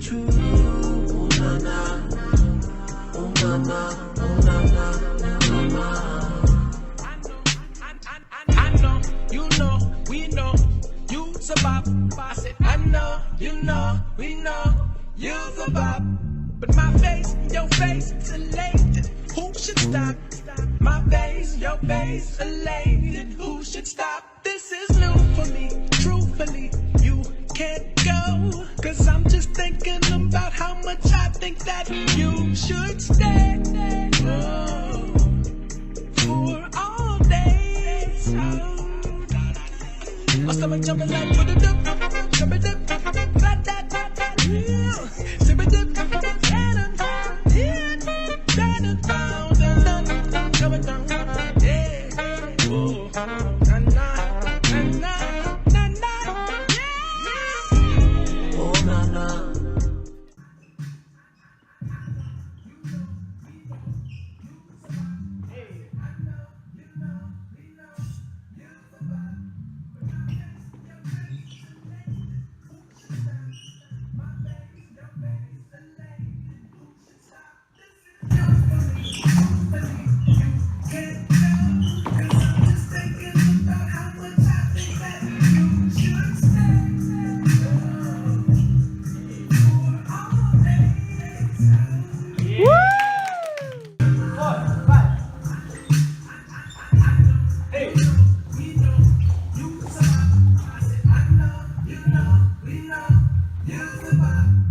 true. Oh na na, oh na na, oh na na, oh na na. I know, you know, we know, you survive. I said I know, you know, we know, you survive. But my face, your face, elated. Who should stop? My face, your face, elated. Who should stop? This is new for me. Truthfully, you can't go. Cause I'm just thinking about how much I think that you should stay. Oh, for all days. Oh, my stomach jumping like with a dip, jumping dip, that, real. Sipping dip, and I'm here, down, coming down, yeah. Oh, na na, yeah. Oh, na na. You survive.